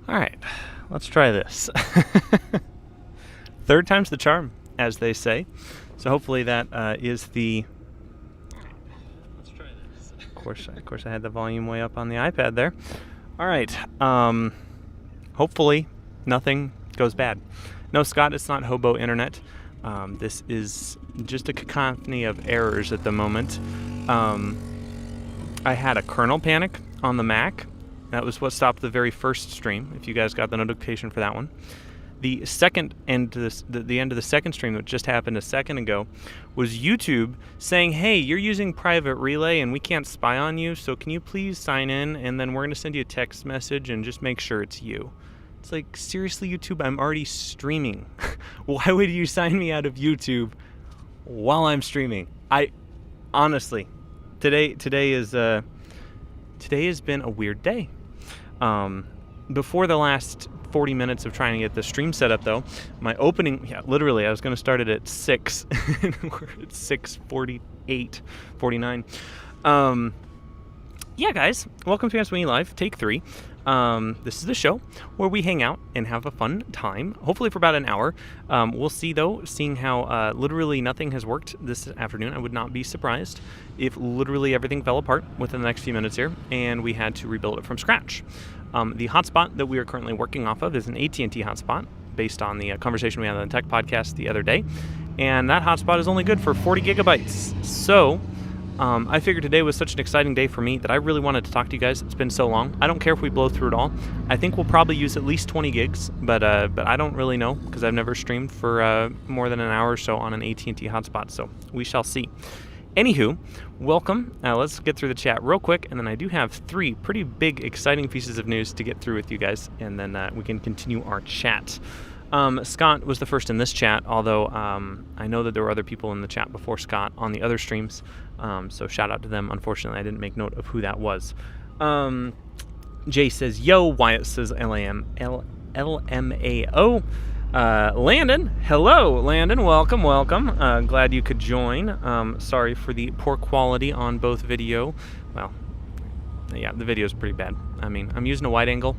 All right, let's try this. Third time's the charm, as they say. So hopefully that is the... Let's try this. Of course, I had the volume way up on the iPad there. All right. Hopefully nothing goes bad. No, Scott, it's not hobo internet. This is just a cacophony of errors at the moment. I had a kernel panic on the Mac. That was what stopped the very first stream, if you guys got the notification for that one. The second end to this, the end of the second stream that just happened a second ago was YouTube saying, hey, you're using private relay and we can't spy on you, so can you please sign in, and then we're going to send you a text message and just make sure it's you. It's like, seriously, YouTube, I'm already streaming. Why would you sign me out of YouTube while I'm streaming? Honestly, today has been a weird day. Before the last 40 minutes of trying to get the stream set up, though, my opening, literally, I was going to start it at 6, and we're at 6:48, 49. Guys, welcome to Ansuini Live, take 3. This is the show where we hang out and have a fun time, hopefully for about an hour. We'll see, though, seeing how literally nothing has worked this afternoon. I would not be surprised if literally everything fell apart within the next few minutes here, and we had to rebuild it from scratch. The hotspot that we are currently working off of is an AT&T hotspot, based on the conversation we had on the Tech Podcast the other day, and that hotspot is only good for 40 gigabytes. So I figured today was such an exciting day for me that I really wanted to talk to you guys. It's been so long. I don't care if we blow through it all. I think we'll probably use at least 20 gigs, but I don't really know because I've never streamed for more than an hour or so on an AT&T hotspot, so we shall see. Anywho, welcome. Let's get through the chat real quick, and then I do have 3 pretty big, exciting pieces of news to get through with you guys, and then we can continue our chat. Scott was the first in this chat, although I know that there were other people in the chat before Scott on the other streams, so shout out to them. Unfortunately, I didn't make note of who that was. Jay says, yo. Wyatt says, LMAO. Landon, hello, Landon. Welcome. Glad you could join. Sorry for the poor quality on both video. Well, yeah, the video is pretty bad. I mean, I'm using a wide angle.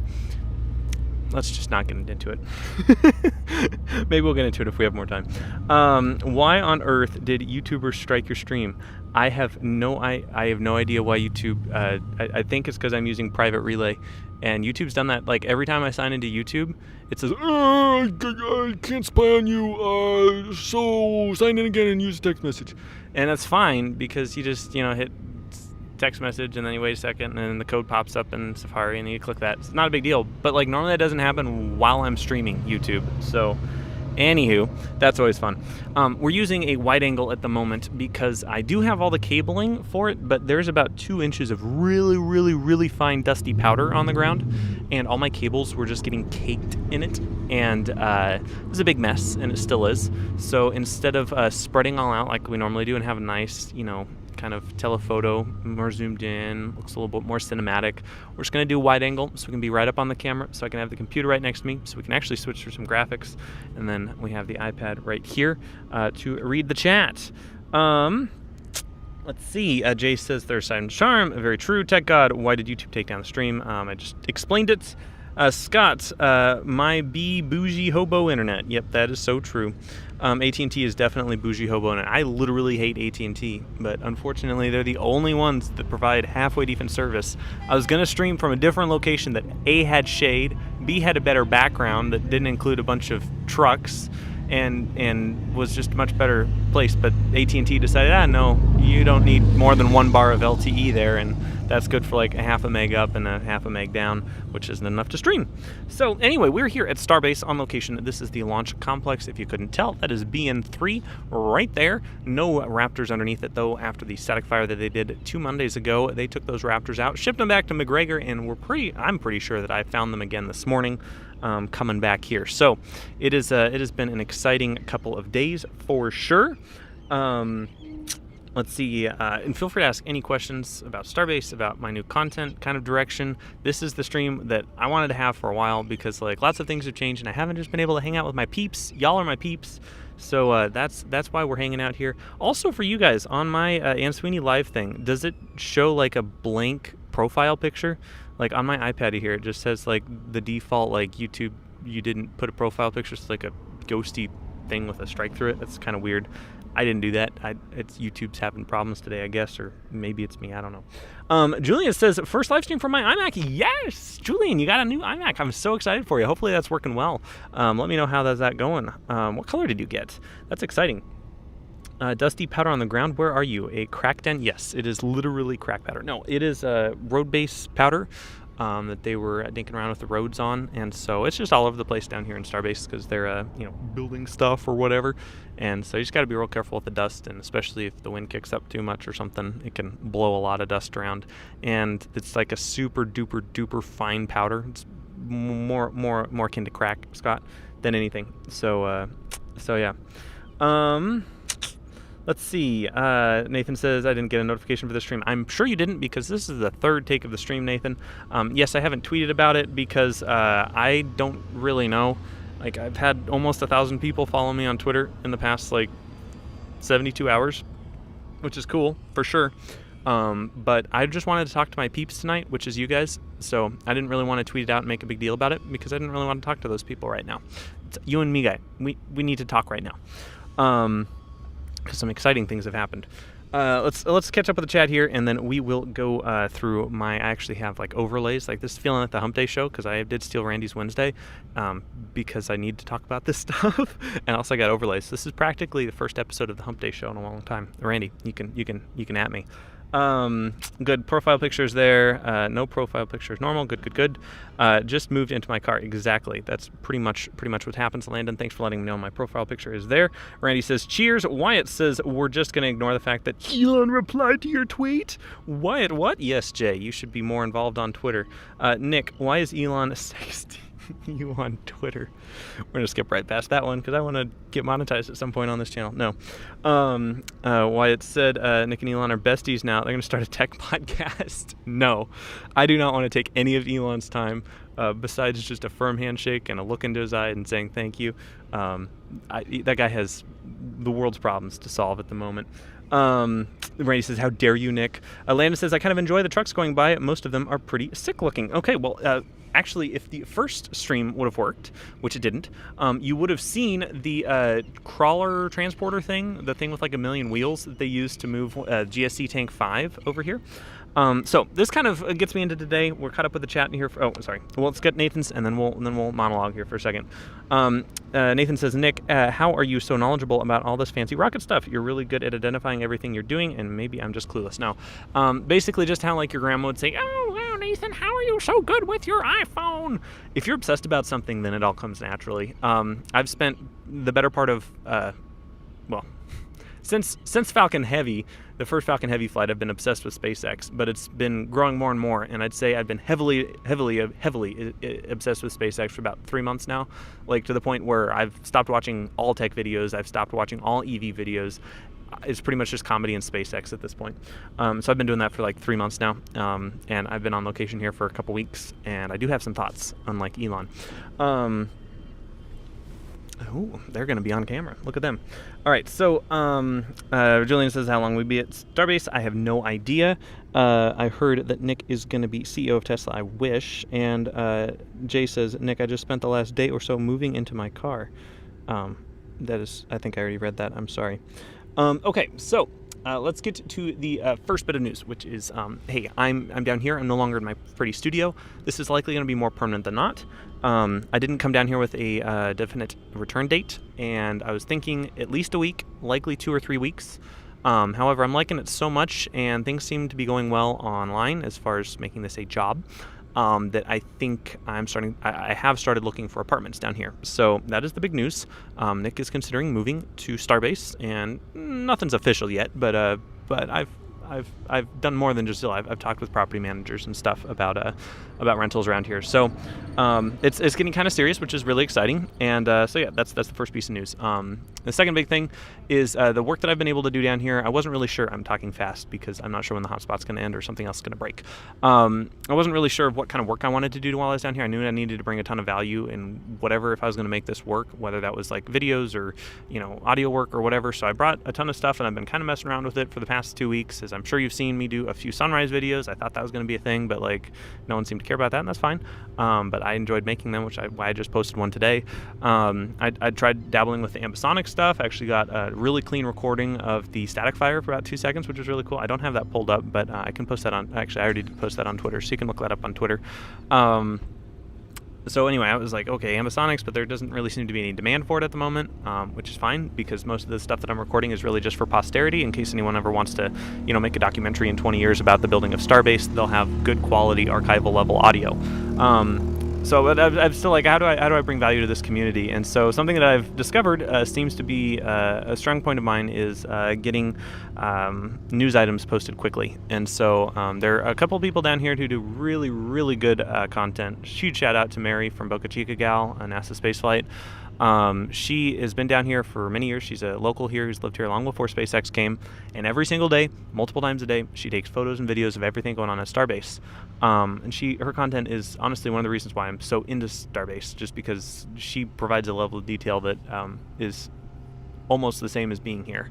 Let's just not get into it. Maybe we'll get into it if we have more time. Why on earth did YouTubers strike your stream? I have no idea why YouTube. I think it's because I'm using private relay, and YouTube's done that. Like every time I sign into YouTube, it says, I can't spy on you. So sign in again and use a text message, and that's fine because you just hit text message and then you wait a second and then the code pops up in Safari and you click that. It's not a big deal, but like normally that doesn't happen while I'm streaming YouTube. So anywho, that's always fun. We're using a wide angle at the moment because I do have all the cabling for it, but there's about 2 inches of really fine dusty powder on the ground, and all my cables were just getting caked in it, and it was a big mess, and it still is. So instead of spreading all out like we normally do and have a nice, kind of telephoto, more zoomed in, looks a little bit more cinematic, we're just going to do wide angle so we can be right up on the camera, so I can have the computer right next to me, so we can actually switch through some graphics, and then we have the iPad right here to read the chat. Let's see. Jay says there's silent charm. Very true. Tech God, why did YouTube take down the stream? I just explained it. Scott, my bougie hobo internet. Yep, that is so true. AT&T is definitely bougie hobo internet. I literally hate AT&T, but unfortunately they're the only ones that provide halfway decent service. I was going to stream from a different location that A, had shade, B, had a better background that didn't include a bunch of trucks, and was just a much better place, but AT&T decided, no, you don't need more than 1 bar of LTE there, and that's good for like a half a meg up and a half a meg down, which isn't enough to stream. So anyway, we're here at Starbase on location. This is the launch complex, if you couldn't tell. That is BN3 right there. No Raptors underneath it, though. After the static fire that they did 2 Mondays ago, they took those Raptors out, shipped them back to McGregor, and I'm pretty sure that I found them again this morning. Coming back here. So it has been an exciting couple of days for sure. Let's see, and feel free to ask any questions about Starbase, about my new content kind of direction. This is the stream that I wanted to have for a while because like lots of things have changed and I haven't just been able to hang out with my peeps. Y'all are my peeps. So that's why we're hanging out here. Also for you guys, on my Ansuini Live thing, does it show like a blank profile picture? Like on my iPad here, it just says like the default like YouTube, you didn't put a profile picture, so like a ghosty thing with a strike through it. That's kind of weird. I didn't do that. It's YouTube's having problems today, I guess, or maybe it's me. I don't know. Julian says, first live stream from my iMac. Yes, Julian, you got a new iMac. I'm so excited for you. Hopefully that's working well. Let me know how that's going. What color did you get? That's exciting. Dusty powder on the ground. Where are you? A crack den? Yes, it is literally crack powder. No, it is road base powder. That they were dinking around with the roads on, and so it's just all over the place down here in Starbase because they're building stuff or whatever, and so you just got to be real careful with the dust, and especially if the wind kicks up too much or something, it can blow a lot of dust around, and it's like a super duper fine powder. It's more akin to crack, Scott, than anything. So yeah. Let's see. Nathan says, I didn't get a notification for the stream. I'm sure you didn't, because this is the third take of the stream, Nathan. Yes, I haven't tweeted about it because I don't really know. Like, I've had almost 1,000 people follow me on Twitter in the past, like, 72 hours, which is cool, for sure. But I just wanted to talk to my peeps tonight, which is you guys. So I didn't really want to tweet it out and make a big deal about it because I didn't really want to talk to those people right now. It's you and me, guy. We need to talk right now. Because some exciting things have happened. Let's catch up with the chat here, and then we will go through I actually have like overlays, like this is feeling like the Hump Day show, because I did steal Randy's Wednesday, because I need to talk about this stuff, and also I got overlays. This is practically the first episode of the Hump Day show in a long time. Randy, you can at me. Good profile pictures there. No profile pictures. Normal. Good. Just moved into my car. Exactly. That's pretty much what happens. Landon, thanks for letting me know my profile picture is there. Randy says, cheers. Wyatt says, we're just going to ignore the fact that Elon replied to your tweet. Wyatt, what? Yes, Jay, you should be more involved on Twitter. Nick, why is Elon sexting you on Twitter? We're going to skip right past that one because I want to get monetized at some point on this channel. No. Wyatt said Nick and Elon are besties now. They're going to start a tech podcast. No. I do not want to take any of Elon's time besides just a firm handshake and a look into his eye and saying thank you. That guy has the world's problems to solve at the moment. Randy says, how dare you, Nick? Landon says, I kind of enjoy the trucks going by. Most of them are pretty sick looking. Okay, well, actually, if the first stream would have worked, which it didn't, you would have seen the crawler transporter thing, the thing with like 1 million wheels that they use to move GSC Tank 5 over here. So this kind of gets me into today. We're caught up with the chat in here. Oh, sorry. Well, let's get Nathan's, and then we'll monologue here for a second. Nathan says, Nick, how are you so knowledgeable about all this fancy rocket stuff? You're really good at identifying everything you're doing, and maybe I'm just clueless. Now, basically just how like your grandma would say, oh, wow, Nathan, how are you so good with your iPhone? If you're obsessed about something, then it all comes naturally. I've spent the better part of, since Falcon Heavy, the first Falcon Heavy flight, I've been obsessed with SpaceX, but it's been growing more and more, and I'd say I've been heavily obsessed with SpaceX for about 3 months now, like to the point where I've stopped watching all tech videos, I've stopped watching all EV videos. It's pretty much just comedy and SpaceX at this point. So I've been doing that for like 3 months now, and I've been on location here for a couple weeks, and I do have some thoughts, unlike Elon. Oh, they're going to be on camera. Look at them. All right, so Julian says, how long will we be at Starbase? I have no idea. I heard that Nick is going to be CEO of Tesla. I wish. And Jay says, Nick, I just spent the last day or so moving into my car. That is, I think I already read that. I'm sorry. Okay, so let's get to the first bit of news, which is, hey, I'm down here. I'm no longer in my pretty studio. This is likely going to be more permanent than not. I didn't come down here with a definite return date, and I was thinking at least a week, likely 2 or 3 weeks. However, I'm liking it so much, and things seem to be going well online as far as making this a job, that I think I have started looking for apartments down here. So that is the big news. Nick is considering moving to Starbase, and nothing's official yet, but I've done more than just Zillow. I've talked with property managers and stuff about rentals around here. So It's getting kind of serious, which is really exciting. And so yeah, that's the first piece of news. The second big thing is the work that I've been able to do down here. I wasn't really sure. I'm talking fast because I'm not sure when the hotspot's going to end or something else is going to break. I wasn't really sure of what kind of work I wanted to do while I was down here. I knew I needed to bring a ton of value in whatever, if I was going to make this work, whether that was like videos or audio work or whatever. So I brought a ton of stuff, and I've been kind of messing around with it for the past 2 weeks. As I'm sure you've seen me do a few sunrise videos. I thought that was going to be a thing, but like no one seemed to care about that, and that's fine. But I enjoyed making them, why I just posted one today. I tried dabbling with the ambisonic stuff. I actually got a really clean recording of the static fire for about 2 seconds, which was really cool. I don't have that pulled up, but I can post that on, actually I already did post that on Twitter, so you can look that up on Twitter. So anyway, I was like, okay, ambisonics, but there doesn't really seem to be any demand for it at the moment, which is fine, because most of the stuff that I'm recording is really just for posterity. In case anyone ever wants to, make a documentary in 20 years about the building of Starbase, they'll have good quality archival level audio. So I'm still like, how do I bring value to this community? And so something that I've discovered seems to be a strong point of mine is getting news items posted quickly. And so there are a couple of people down here who do really, really good content. Huge shout out to Mary from Boca Chica Gal, a NASA spaceflight. She has been down here for many years. She's a local here who's lived here long before SpaceX came, and every single day, multiple times a day, she takes photos and videos of everything going on at Starbase. And her content is honestly one of the reasons why I'm so into Starbase, just because she provides a level of detail that is almost the same as being here.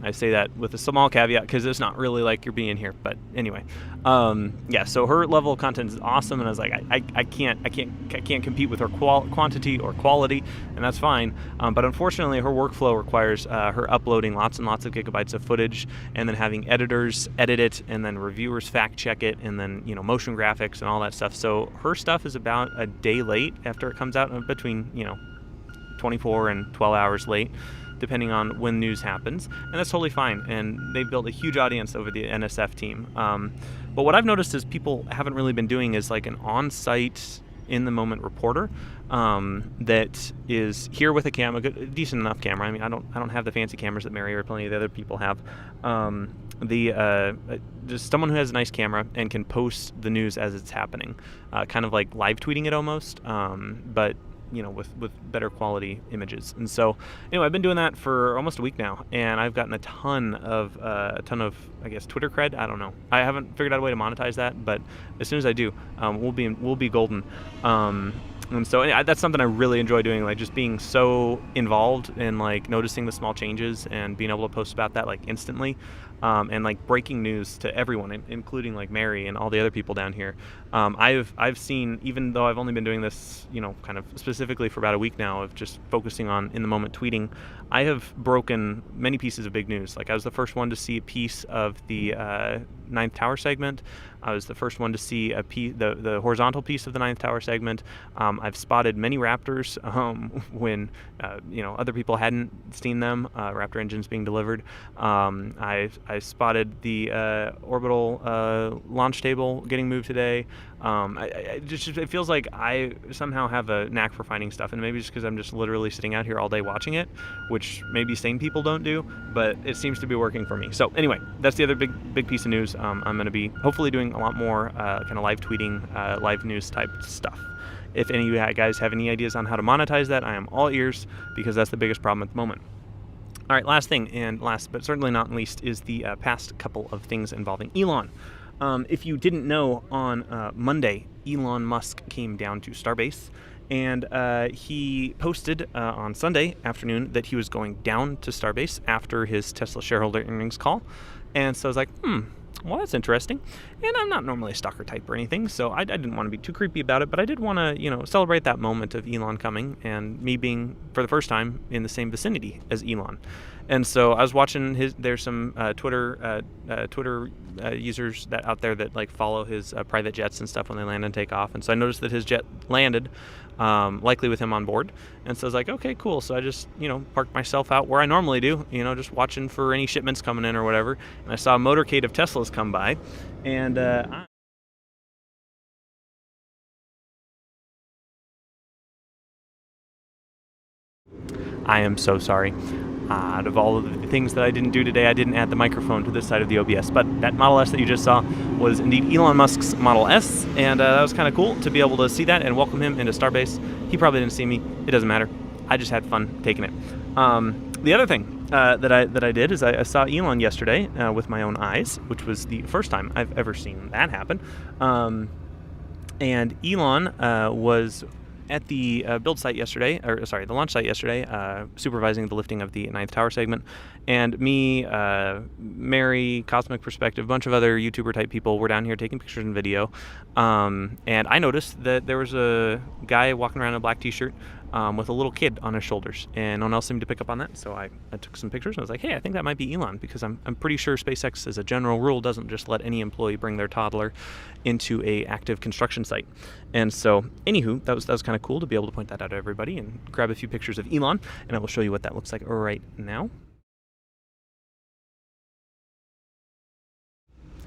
I say that with a small caveat because it's not really like you're being here, but anyway, yeah. So her level of content is awesome, and I was like, I can't compete with her quantity or quality, and that's fine. But unfortunately, her workflow requires her uploading lots and lots of gigabytes of footage, and then having editors edit it, and then reviewers fact check it, and then motion graphics and all that stuff. So her stuff is about a day late after it comes out, between 24 and 12 hours late, depending on when news happens, and that's totally fine. And they've built a huge audience over the NSF team. But what I've noticed is people haven't really been doing is like an on-site, in-the-moment reporter that is here with a camera, a decent enough camera. I mean, I don't have the fancy cameras that Mary or plenty of the other people have. Just someone who has a nice camera and can post the news as it's happening, kind of like live tweeting it almost, but with better quality images. And so anyway, I've been doing that for almost a week now, and I've gotten a ton of I guess Twitter cred. I don't know. I haven't figured out a way to monetize that, but as soon as I do, we'll be golden. And so that's something I really enjoy doing, like just being so involved in like noticing the small changes and being able to post about that like instantly, and like breaking news to everyone, including like Mary and all the other people down here. I've seen, even though I've only been doing this, kind of specifically for about a week now of just focusing on in the moment tweeting, I have broken many pieces of big news. Like I was the first one to see a piece of the Ninth Tower segment. I was the first one to see the horizontal piece of the Ninth Tower segment. I've spotted many Raptors when other people hadn't seen them. Raptor engines being delivered. I spotted the orbital launch table getting moved today. It feels like I somehow have a knack for finding stuff, and maybe just because I'm just literally sitting out here all day watching it, which maybe sane people don't do, but it seems to be working for me. So anyway, that's the other big piece of news. I'm going to be hopefully doing a lot more kind of live tweeting, live news type stuff. If any of you guys have any ideas on how to monetize that, I am all ears, because that's the biggest problem at the moment. All right, last thing, and last but certainly not least, is the past couple of things involving Elon. If you didn't know, on Monday, Elon Musk came down to Starbase, and he posted on Sunday afternoon that he was going down to Starbase after his Tesla shareholder earnings call. And so I was like, well, that's interesting. And I'm not normally a stalker type or anything, so I didn't want to be too creepy about it, but I did want to, celebrate that moment of Elon coming and me being, for the first time, in the same vicinity as Elon. And so I was watching there's some Twitter users that out there that like follow his private jets and stuff when they land and take off. And so I noticed that his jet landed, likely with him on board. And so I was like, okay, cool. So I just, parked myself out where I normally do, just watching for any shipments coming in or whatever. And I saw a motorcade of Teslas come by, and I am so sorry. Out of all of the things that I didn't do today, I didn't add the microphone to this side of the OBS, but that Model S that you just saw was indeed Elon Musk's Model S, and that was kind of cool to be able to see that and welcome him into Starbase. He probably didn't see me. It doesn't matter. I just had fun taking it. The other thing that I did is I saw Elon yesterday with my own eyes, which was the first time I've ever seen that happen. And Elon was at the build site yesterday, the launch site yesterday, supervising the lifting of the 9th tower segment. And me, Mary, Cosmic Perspective, a bunch of other YouTuber type people were down here taking pictures and video. And I noticed that there was a guy walking around in a black t-shirt with a little kid on his shoulders, and no one else seemed to pick up on that. So I took some pictures and I was like, hey, I think that might be Elon, because I'm pretty sure SpaceX, as a general rule, doesn't just let any employee bring their toddler into a active construction site. And so, anywho, that was kind of cool to be able to point that out to everybody and grab a few pictures of Elon, and I will show you what that looks like right now.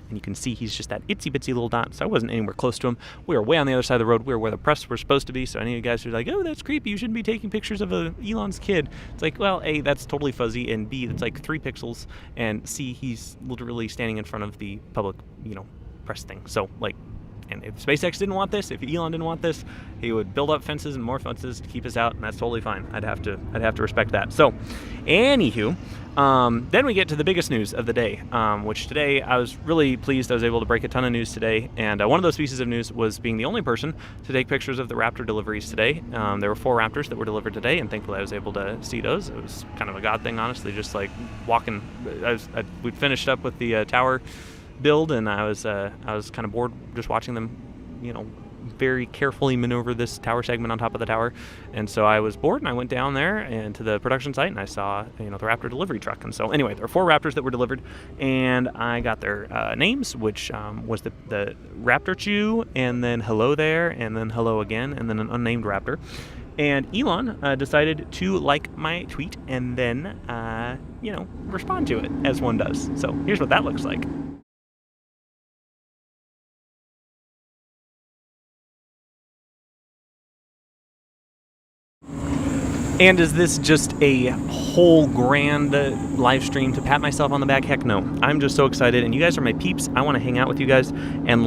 And you can see he's just that itsy bitsy little dot, so I wasn't anywhere close to him. We were way on the other side of the road. We were where the press were supposed to be, so any of you guys who are like, oh, that's creepy, you shouldn't be taking pictures of Elon's kid. It's like, well, A, that's totally fuzzy, and B, it's like 3 pixels, and C, he's literally standing in front of the public, press thing. So, like, and if SpaceX didn't want this, if Elon didn't want this, he would build up fences and more fences to keep us out, and that's totally fine. I'd have to respect that. So, anywho, then we get to the biggest news of the day, which today I was really pleased I was able to break a ton of news today, and one of those pieces of news was being the only person to take pictures of the Raptor deliveries today. There were 4 Raptors that were delivered today, and thankfully I was able to see those. It was kind of a God thing, honestly, just like walking. We'd finished up with the tower build, and I was kind of bored just watching them, very carefully maneuver this tower segment on top of the tower. And so I was bored, and I went down there and to the production site, and I saw the Raptor delivery truck. And so anyway, there were 4 Raptors that were delivered, and I got their names, which was the Raptor Chew, and then hello there, and then hello again, and then an unnamed Raptor. And Elon decided to like my tweet and then respond to it, as one does. So here's what that looks like. And is this just a whole grand live stream to pat myself on the back? Heck no. I'm just so excited, and you guys are my peeps. I want to hang out with you guys and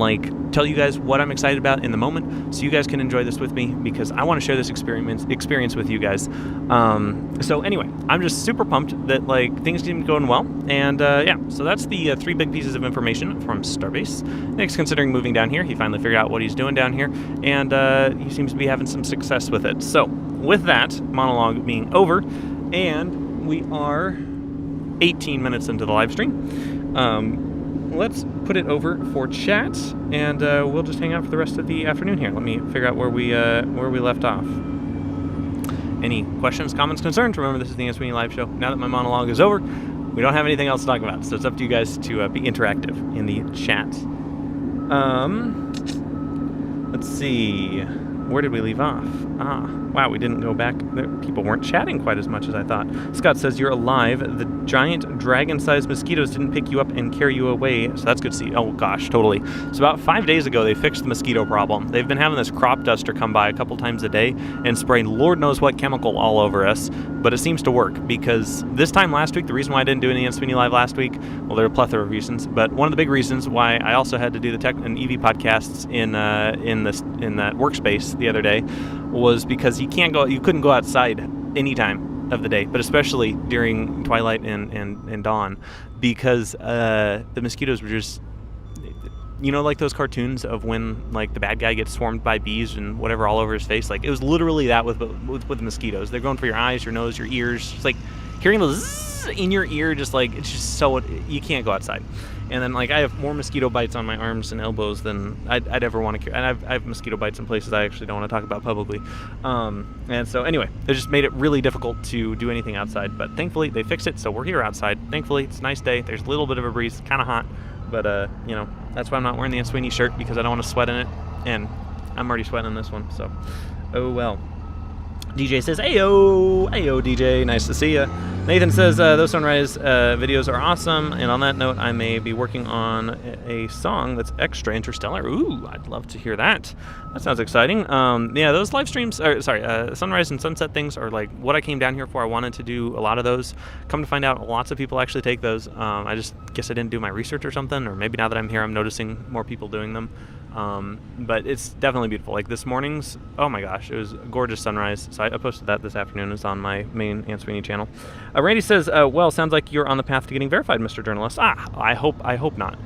tell you guys what I'm excited about in the moment, so you guys can enjoy this with me, because I want to share this experience with you guys. So anyway, I'm just super pumped that things keep going well, and so that's the 3 big pieces of information from Starbase. Nick's considering moving down here. He finally figured out what he's doing down here, and he seems to be having some success with it. So with that monologue being over, and we are 18 minutes into the live stream, let's put it over for chat, and we'll just hang out for the rest of the afternoon here. Let me figure out where we left off. Any questions, comments, concerns? Remember, this is the Ansuini live show. Now that my monologue is over, we don't have anything else to talk about, so it's up to you guys to be interactive in the chat. Let's see. Where did we leave off? Wow, we didn't go back. People weren't chatting quite as much as I thought. Scott says, you're alive. The giant dragon-sized mosquitoes didn't pick you up and carry you away, so that's good to see. Oh gosh, totally. So about 5 days ago, they fixed the mosquito problem. They've been having this crop duster come by a couple times a day and spraying Lord knows what chemical all over us, but it seems to work, because this time last week, the reason why I didn't do any Ansuini Live last week, well, there are a plethora of reasons, but one of the big reasons why I also had to do the tech and EV podcasts in that workspace the other day was because you couldn't go outside any time of the day, but especially during twilight and dawn, because the mosquitoes were just, like those cartoons of when the bad guy gets swarmed by bees and whatever all over his face. It was literally that with the mosquitoes. They're going for your eyes, your nose, your ears. It's hearing those zzz in your ear, it's just so, you can't go outside. And then I have more mosquito bites on my arms and elbows than I'd ever want to carry. And I have mosquito bites in places I actually don't want to talk about publicly. And so anyway, they just made it really difficult to do anything outside. But thankfully they fixed it, so we're here outside. Thankfully it's a nice day. There's a little bit of a breeze, kind of hot. But that's why I'm not wearing the Ansuini shirt, because I don't want to sweat in it. And I'm already sweating in this one, so oh well. DJ says, Ayo, Ayo DJ, nice to see ya. Nathan says, those sunrise videos are awesome, and on that note, I may be working on a song that's extra interstellar. Ooh, I'd love to hear that. That sounds exciting. Yeah, those live streams, sunrise and sunset things are like what I came down here for. I wanted to do a lot of those. Come to find out, lots of people actually take those. I just guess I didn't do my research or something, or maybe now that I'm here, I'm noticing more people doing them. But it's definitely beautiful. Like this morning's, oh my gosh, it was a gorgeous sunrise. So I posted that this afternoon. It's on my main Ansuini channel. Randy says, well, sounds like you're on the path to getting verified, Mr. Journalist. I hope not.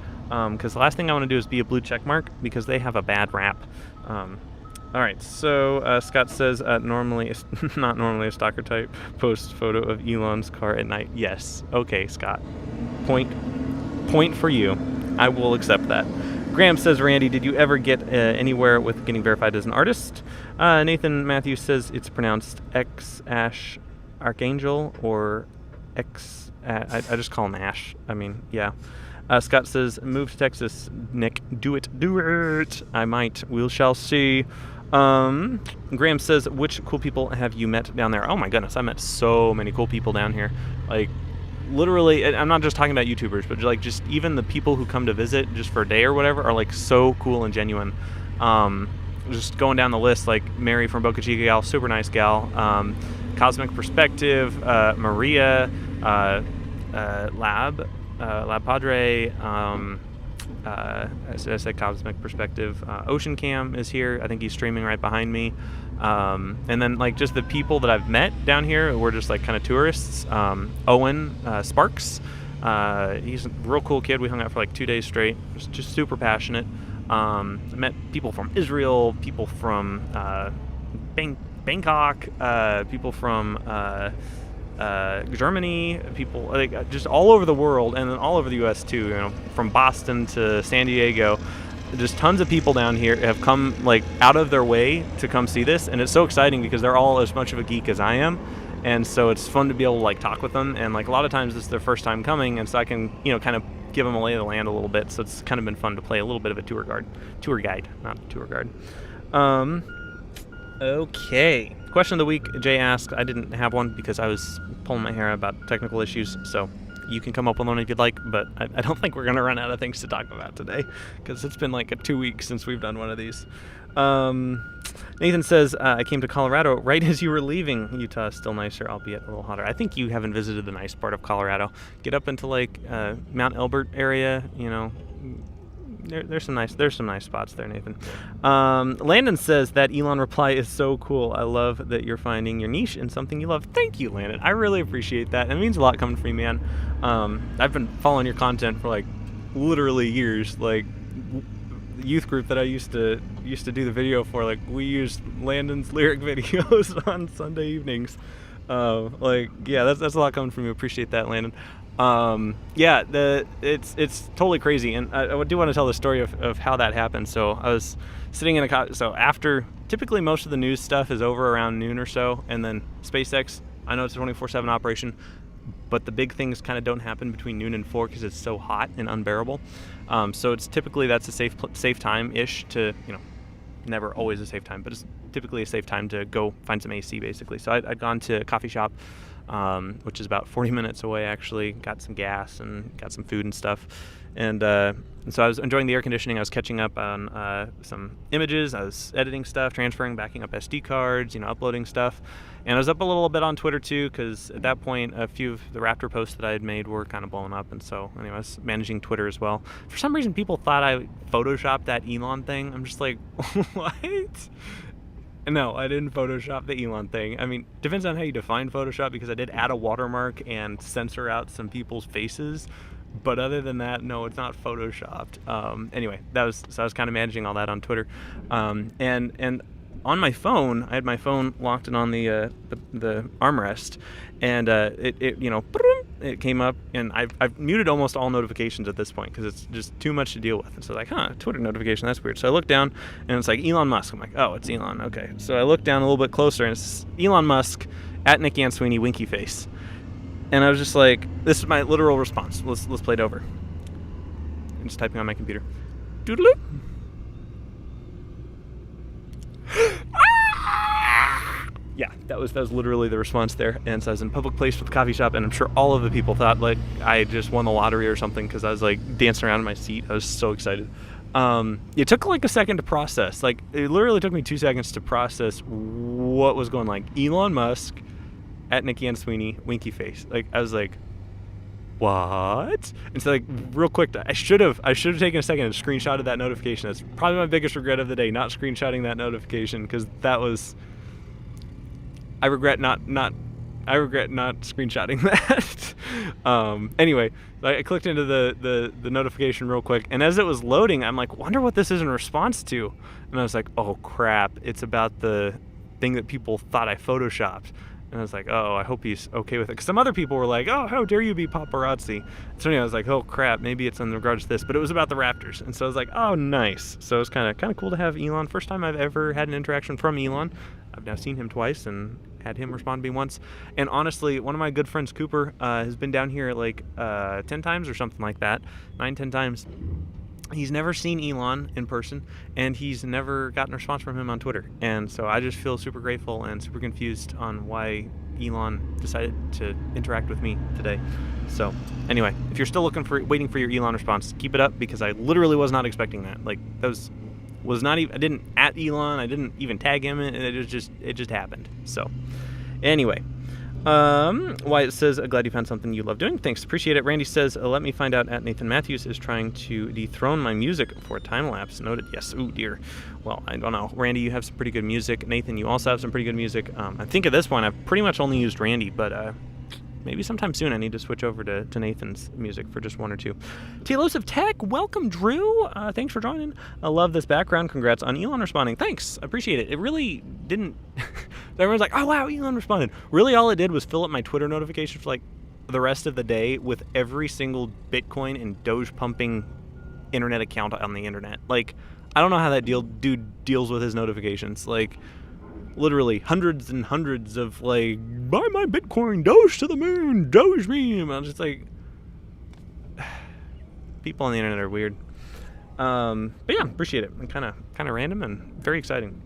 Because the last thing I want to do is be a blue check mark, because they have a bad rap. All right, so Scott says, not normally a stalker type, post photo of Elon's car at night. Yes. Okay, Scott. Point for you. I will accept that. Graham says, Randy, did you ever get anywhere with getting verified as an artist? Nathan Matthews says it's pronounced X-Ash Archangel, or X... I just call him Ash. I mean, yeah. Scott says, move to Texas, Nick. Do it. I might. We shall see. Graham says, which cool people have you met down there? Oh my goodness, I met so many cool people down here. Like, literally, I'm not just talking about YouTubers, but like just even the people who come to visit just for a day or whatever are like so cool and genuine. Just going down the list, like Mary from Boca Chica gal, super nice gal. Cosmic Perspective, Maria, Lab Padre, I said Cosmic Perspective. Ocean Cam is here. I think he's streaming right behind me. And then like just the people that I've met down here were just like kind of tourists. Owen Sparks, he's a real cool kid. We hung out for like 2 days straight. Just super passionate. Met people from Israel, people from Bangkok, people from Germany, people like just all over the world, and then all over the U.S. too. You know, from Boston to San Diego. Just tons of people down here have come like out of their way to come see this, and it's so exciting because they're all as much of a geek as I am, and so it's fun to be able to like talk with them. And like a lot of times this is their first time coming, and so I can kind of give them a lay of the land a little bit. So it's kind of been fun to play a little bit of a tour guide, not a tour guide. Okay. Question of the week, Jay asked. I didn't have one because I was pulling my hair out about technical issues, so you can come up with one if you'd like, but I don't think we're going to run out of things to talk about today because it's been like 2 weeks since we've done one of these. Nathan says, I came to Colorado right as you were leaving. Utah is still nicer, albeit a little hotter. I think you haven't visited the nice part of Colorado. Get up into like Mount Elbert area, There's some nice spots there, Nathan. Landon says that Elon reply is so cool. I love that you're finding your niche in something you love. Thank you, Landon. I really appreciate that. It means a lot coming from you, man. I've been following your content for like literally years. Like the youth group that I used to do the video for, like we used Landon's lyric videos on Sunday evenings. That's a lot coming from you. Appreciate that, Landon. It's totally crazy, and I do want to tell the story of how that happened. So I was sitting in so after typically most of the news stuff is over around noon or so, and then SpaceX, I know it's a 24/7 operation, but the big things kind of don't happen between noon and 4 because it's so hot and unbearable. So it's typically that's a safe time ish to never always a safe time, but it's typically a safe time to go find some AC basically. So I'd gone to a coffee shop, which is about 40 minutes away actually, got some gas and got some food and stuff. And so I was enjoying the air conditioning. I was catching up on some images. I was editing stuff, transferring, backing up SD cards, uploading stuff. And I was up a little bit on Twitter too, because at that point, a few of the Raptor posts that I had made were kind of blowing up. And so anyway, I was managing Twitter as well. For some reason, people thought I photoshopped that Elon thing. I'm just like, what? No, I didn't Photoshop the Elon thing. I mean, depends on how you define Photoshop, because I did add a watermark and censor out some people's faces. But other than that, no, it's not Photoshopped. Anyway, I was kind of managing all that on Twitter. And on my phone, I had my phone locked in on the armrest, and it came up, and I've muted almost all notifications at this point because it's just too much to deal with. And so like, Twitter notification, that's weird. So I look down, and it's like Elon Musk. I'm like, oh, it's Elon. Okay. So I look down a little bit closer, and it's Elon Musk at Nick Ansuini, winky face. And I was just like, this is my literal response. Let's play it over. I'm just typing on my computer. Doodaloo. Yeah, that was literally the response there. And so I was in a public place with a coffee shop, and I'm sure all of the people thought like I just won the lottery or something, because I was like dancing around in my seat. I was so excited. It took like a second to process. Like, it literally took me 2 seconds to process what was going. Like, Elon Musk at Nikki Ansuini, winky face. Like, I was like, what? And so, like, real quick, I should have taken a second and screenshotted that notification. That's probably my biggest regret of the day, not screenshotting that notification, because that was, I regret not screenshotting that. Anyway, I clicked into the notification real quick, and as it was loading, I'm like, wonder what this is in response to. And I was like, oh crap, it's about the thing that people thought I photoshopped. And I was like, oh, I hope he's okay with it. Because some other people were like, oh, how dare you be paparazzi. So anyway, I was like, oh crap, maybe it's in regards to this. But it was about the Raptors. And so I was like, oh, nice. So it was kind of cool to have Elon. First time I've ever had an interaction from Elon. I've now seen him twice and had him respond to me once. And honestly, one of my good friends, Cooper, has been down here like 10 times or something like that. 9-10 times. He's never seen Elon in person, and he's never gotten a response from him on Twitter. And so I just feel super grateful and super confused on why Elon decided to interact with me today. So anyway, if you're still waiting for your Elon response, keep it up, because I literally was not expecting that. Like, that was not even, I didn't at Elon, I didn't even tag him, and it just happened. So anyway, Wyatt says, glad you found something you love doing. Thanks, appreciate it. Randy says, let me find out at Nathan Matthews is trying to dethrone my music for a time lapse. Noted. Yes. Ooh, dear. Well, I don't know. Randy, you have some pretty good music. Nathan, you also have some pretty good music. I think at this point I've pretty much only used Randy, but maybe sometime soon I need to switch over to Nathan's music for just one or two. Telos of Tech, welcome, Drew. Thanks for joining. I love this background. Congrats on Elon responding. Thanks, I appreciate it. It really didn't. Everyone's like, oh wow, Elon responded. Really, all it did was fill up my Twitter notification for like the rest of the day with every single Bitcoin and Doge pumping internet account on the internet. Like, I don't know how that dude deals with his notifications. Like, literally hundreds and hundreds of like, buy my Bitcoin, Doge to the moon, Doge meme. I'm just like, people on the internet are weird. But yeah, appreciate it. Kind of random and very exciting.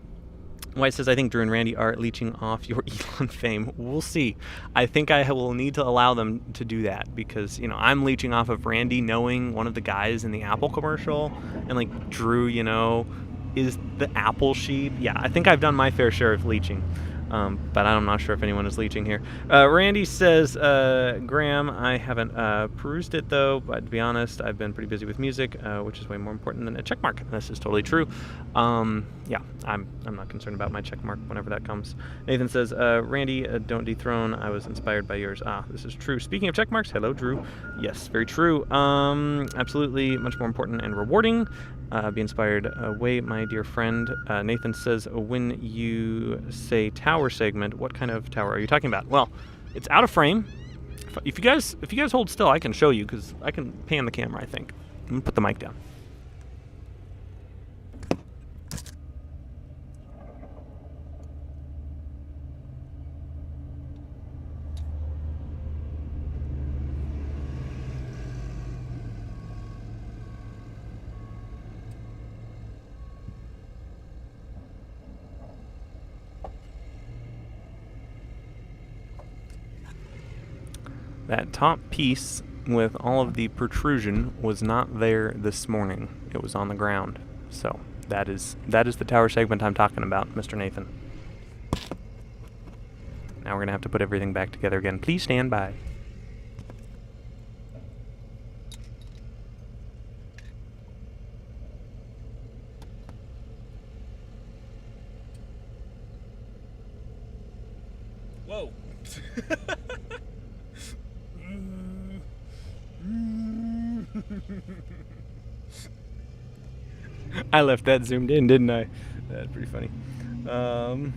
White says, I think Drew and Randy are leeching off your Elon fame. We'll see. I think I will need to allow them to do that, because, you know, I'm leeching off of Randy knowing one of the guys in the Apple commercial, and like Drew, you know, is the Apple sheet. Yeah, I think I've done my fair share of leeching. But I'm not sure if anyone is leeching here. Randy says, Graham, I haven't perused it though, but to be honest, I've been pretty busy with music, which is way more important than a check mark. This is totally true. Yeah, I'm not concerned about my check mark whenever that comes. Nathan says, Randy, don't dethrone. I was inspired by yours. This is true. Speaking of check marks, hello, Drew. Yes, very true. Absolutely much more important and rewarding. Be inspired away, my dear friend. Nathan says, when you say tower segment, what kind of tower are you talking about? Well, it's out of frame. If you guys hold still, I can show you, because I can pan the camera, I think. I'm gonna put the mic down. That top piece with all of the protrusion was not there this morning. It was on the ground. So that is the tower segment I'm talking about, Mr. Nathan. Now we're gonna have to put everything back together again. Please stand by. Whoa. I left that zoomed in, didn't I? That's pretty funny. Wow.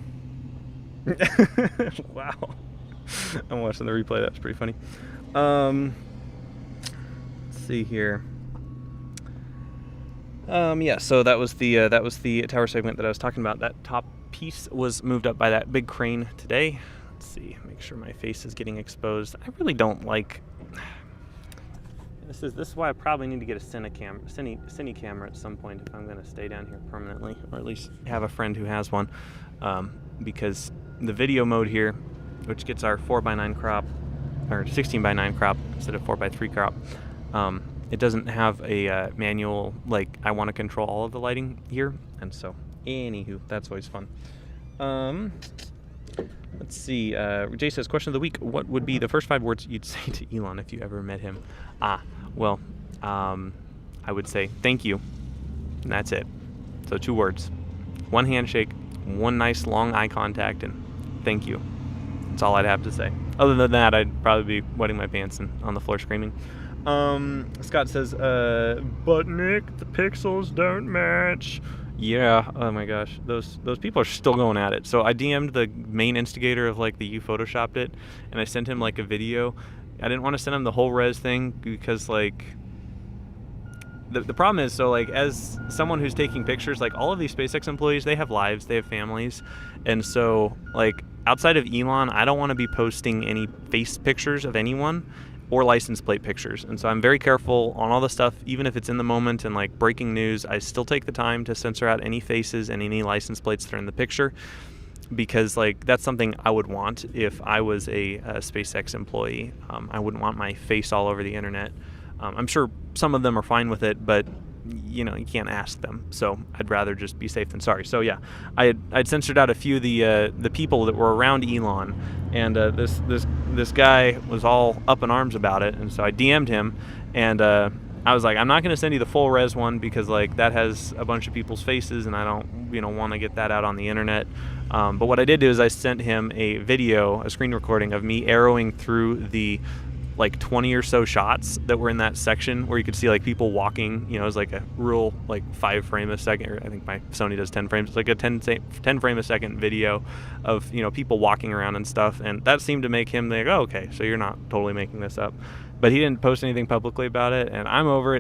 I'm watching the replay. That's pretty funny. Let's see here. Yeah, so that was the tower segment that I was talking about. That top piece was moved up by that big crane today. Let's see, make sure my face is getting exposed. I really don't like. This is why I probably need to get a cine camera at some point if I'm going to stay down here permanently, or at least have a friend who has one, because the video mode here, which gets our 4:9 crop, or 16:9 crop instead of 4:3 crop, it doesn't have a manual, like, I want to control all of the lighting here, and so, anywho, that's always fun. Let's see, Jay says, question of the week, what would be the first 5 words you'd say to Elon if you ever met him? Well, I would say, thank you, and that's it. So 2 words, 1 handshake, 1 nice long eye contact, and thank you. That's all I'd have to say. Other than that, I'd probably be wetting my pants and on the floor screaming. Scott says, but Nick, the pixels don't match. Yeah, oh my gosh, those people are still going at it. So I DM'd the main instigator of like the you photoshopped it, and I sent him like a video. I didn't want to send him the whole res thing because like the problem is, so like as someone who's taking pictures, like all of these SpaceX employees, they have lives, they have families, and so like outside of Elon, I don't want to be posting any face pictures of anyone or license plate pictures. And so I'm very careful on all the stuff, even if it's in the moment and like breaking news, I still take the time to censor out any faces and any license plates that are in the picture, because like that's something I would want if I was a SpaceX employee. I wouldn't want my face all over the internet. I'm sure some of them are fine with it, but you know, you can't ask them. So I'd rather just be safe than sorry. So yeah, I'd censored out a few of the people that were around Elon, and this guy was all up in arms about it, and so I DM'd him, and I was like, I'm not going to send you the full res one because like that has a bunch of people's faces, and I don't want to get that out on the internet. But what I did do is I sent him a video, a screen recording of me arrowing through the like 20 or so shots that were in that section where you could see like people walking. It was like a real like 5 frame a second, or I think my Sony does 10 frames. It's like a 10 frame a second video of people walking around and stuff, and that seemed to make him think, oh, okay, so you're not totally making this up. But he didn't post anything publicly about it, and I'm over it.